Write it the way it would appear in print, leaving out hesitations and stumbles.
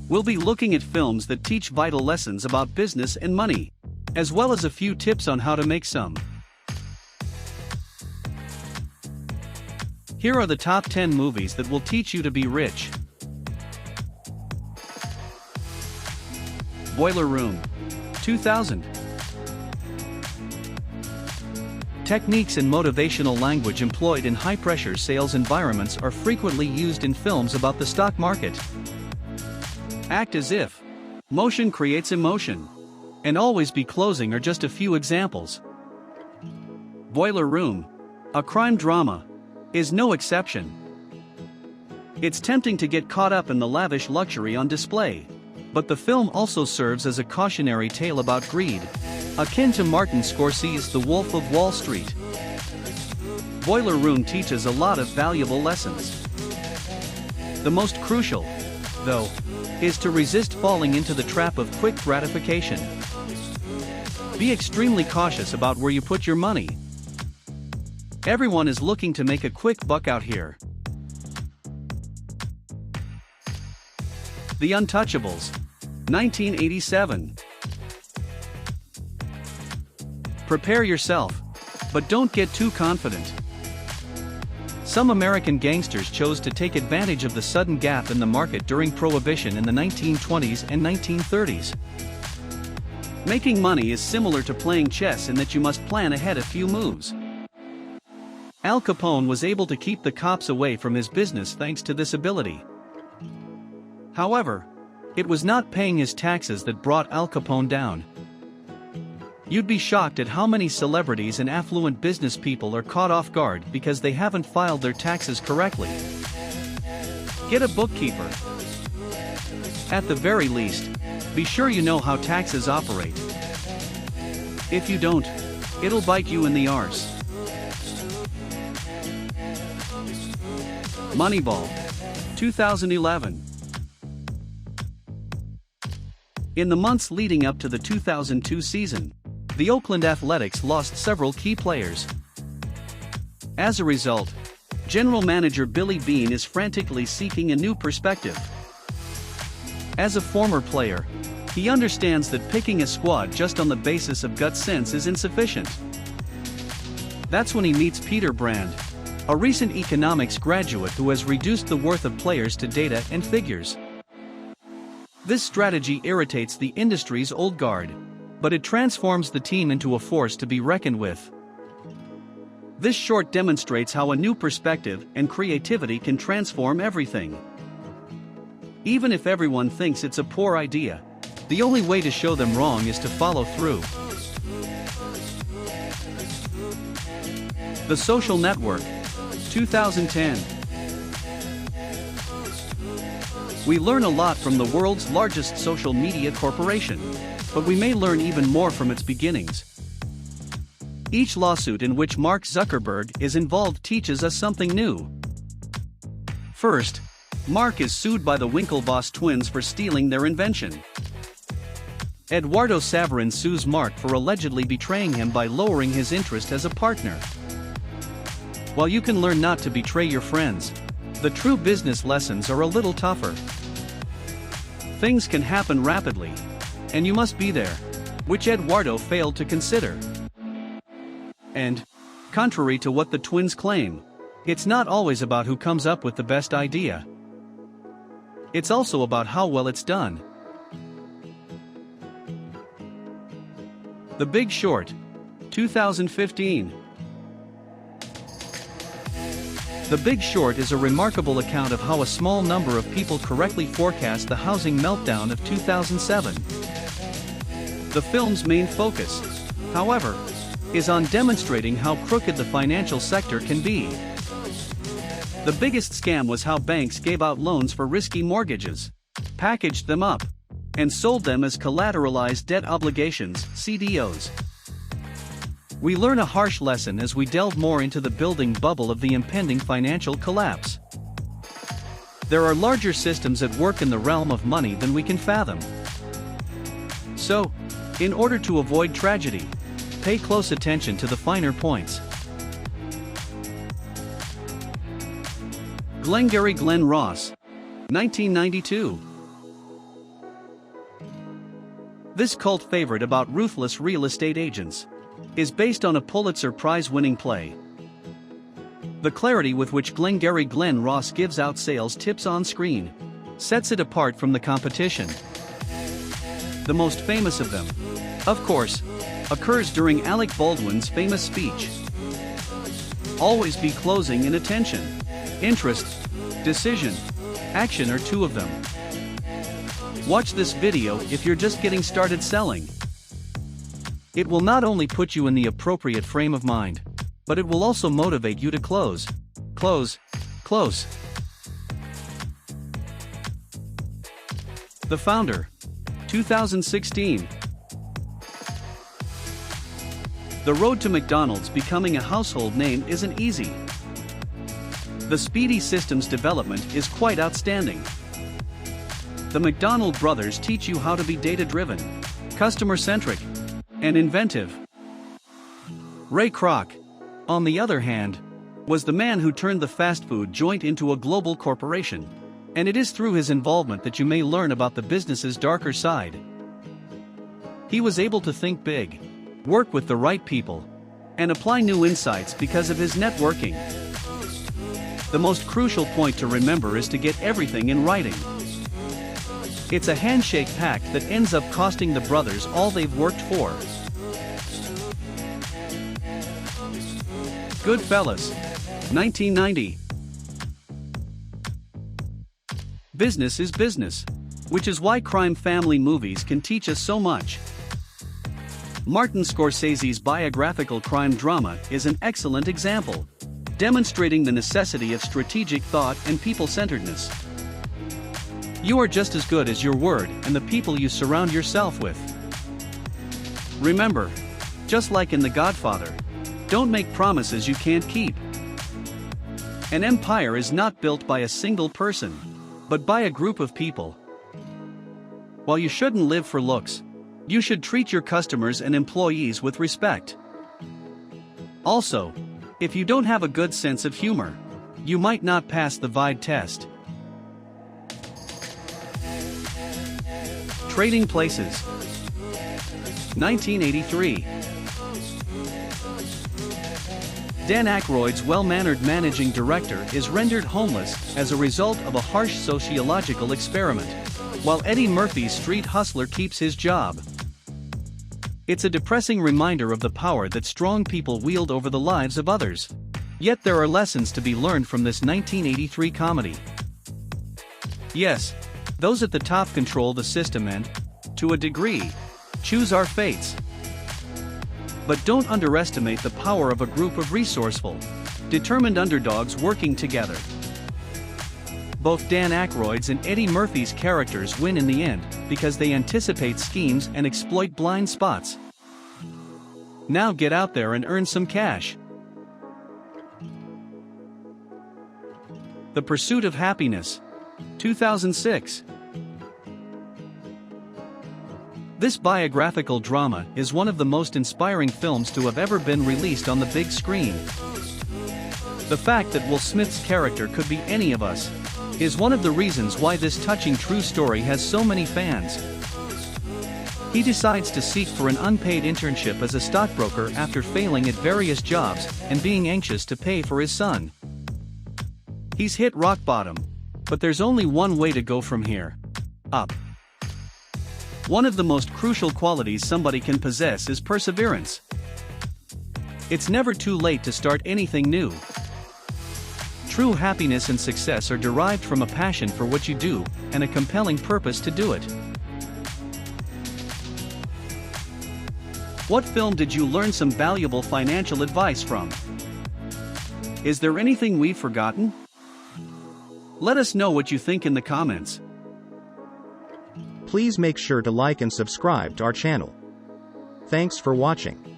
We'll be looking at films that teach vital lessons about business and money, as well as a few tips on how to make some. Here are the top 10 movies that will teach you to be rich. Boiler Room, 2000. Techniques and motivational language employed in high-pressure sales environments are frequently used in films about the stock market. Act as if. Motion creates emotion. And Always Be Closing are just a few examples. Boiler Room, a crime drama, is no exception. It's tempting to get caught up in the lavish luxury on display, but the film also serves as a cautionary tale about greed, akin to Martin Scorsese's The Wolf of Wall Street. Boiler Room teaches a lot of valuable lessons. The most crucial, though, is to resist falling into the trap of quick gratification. Be extremely cautious about where you put your money. Everyone is looking to make a quick buck out here. The Untouchables, 1987. Prepare yourself, but don't get too confident. Some American gangsters chose to take advantage of the sudden gap in the market during Prohibition in the 1920s and 1930s. Making money is similar to playing chess in that you must plan ahead a few moves. Al Capone was able to keep the cops away from his business thanks to this ability. However, it was not paying his taxes that brought Al Capone down. You'd be shocked at how many celebrities and affluent business people are caught off guard because they haven't filed their taxes correctly. Get a bookkeeper. At the very least, be sure you know how taxes operate. If you don't, it'll bite you in the arse. Moneyball, 2011. In the months leading up to the 2002 season, the Oakland Athletics lost several key players. As a result, General Manager Billy Beane is frantically seeking a new perspective. As a former player, he understands that picking a squad just on the basis of gut sense is insufficient. That's when he meets Peter Brand, a recent economics graduate who has reduced the worth of players to data and figures. This strategy irritates the industry's old guard, but it transforms the team into a force to be reckoned with. This short demonstrates how a new perspective and creativity can transform everything. Even if everyone thinks it's a poor idea, the only way to show them wrong is to follow through. The Social Network, 2010. We learn a lot from the world's largest social media corporation, but we may learn even more from its beginnings. Each lawsuit in which Mark Zuckerberg is involved teaches us something new. First, Mark is sued by the Winklevoss twins for stealing their invention. Eduardo Saverin sues Mark for allegedly betraying him by lowering his interest as a partner. While you can learn not to betray your friends, the true business lessons are a little tougher. Things can happen rapidly, and you must be there, which Eduardo failed to consider. And, contrary to what the twins claim, it's not always about who comes up with the best idea. It's also about how well it's done. The Big Short, 2015. The Big Short is a remarkable account of how a small number of people correctly forecast the housing meltdown of 2007. The film's main focus, however, is on demonstrating how crooked the financial sector can be. The biggest scam was how banks gave out loans for risky mortgages, packaged them up, and sold them as collateralized debt obligations, CDOs. We learn a harsh lesson as we delve more into the building bubble of the impending financial collapse. There are larger systems at work in the realm of money than we can fathom. So, in order to avoid tragedy, pay close attention to the finer points. Glengarry Ross, 1992. This cult favorite about ruthless real estate agents is based on a Pulitzer Prize-winning play. The clarity with which Glengarry Ross gives out sales tips on screen sets it apart from the competition. The most famous of them, of course, occurs during Alec Baldwin's famous speech. Always be closing and attention. Interest, decision, action are two of them. Watch this video if you're just getting started selling. It will not only put you in the appropriate frame of mind, but it will also motivate you to close. Close. The Founder, 2016. The road to McDonald's becoming a household name isn't easy. The speedy systems development is quite outstanding. The McDonald brothers teach you how to be data-driven, customer-centric, and inventive. Ray Kroc, on the other hand, was the man who turned the fast food joint into a global corporation, and it is through his involvement that you may learn about the business's darker side. He was able to think big, work with the right people, and apply new insights because of his networking. The most crucial point to remember is to get everything in writing. It's a handshake pact that ends up costing the brothers all they've worked for. Goodfellas, 1990. Business is business, which is why crime family movies can teach us so much. Martin Scorsese's biographical crime drama is an excellent example, demonstrating the necessity of strategic thought and people-centeredness. You are just as good as your word and the people you surround yourself with. Remember, just like in The Godfather, don't make promises you can't keep. An empire is not built by a single person, but by a group of people. While you shouldn't live for looks, you should treat your customers and employees with respect. Also, if you don't have a good sense of humor, you might not pass the VIDE test. Trading Places, 1983. Dan Aykroyd's well-mannered managing director is rendered homeless as a result of a harsh sociological experiment, while Eddie Murphy's street hustler keeps his job. It's a depressing reminder of the power that strong people wield over the lives of others. Yet there are lessons to be learned from this 1983 comedy. Yes, those at the top control the system and, to a degree, choose our fates. But don't underestimate the power of a group of resourceful, determined underdogs working together. Both Dan Aykroyd's and Eddie Murphy's characters win in the end because they anticipate schemes and exploit blind spots. Now get out there and earn some cash. The Pursuit of Happiness, 2006. This biographical drama is one of the most inspiring films to have ever been released on the big screen. The fact that Will Smith's character could be any of us is one of the reasons why this touching true story has so many fans. He decides to seek for an unpaid internship as a stockbroker after failing at various jobs and being anxious to pay for his son. He's hit rock bottom, but there's only one way to go from here: up. One of the most crucial qualities somebody can possess is perseverance. It's never too late to start anything new. True happiness and success are derived from a passion for what you do and a compelling purpose to do it. What film did you learn some valuable financial advice from? Is there anything we've forgotten? Let us know what you think in the comments. Please make sure to like and subscribe to our channel. Thanks for watching.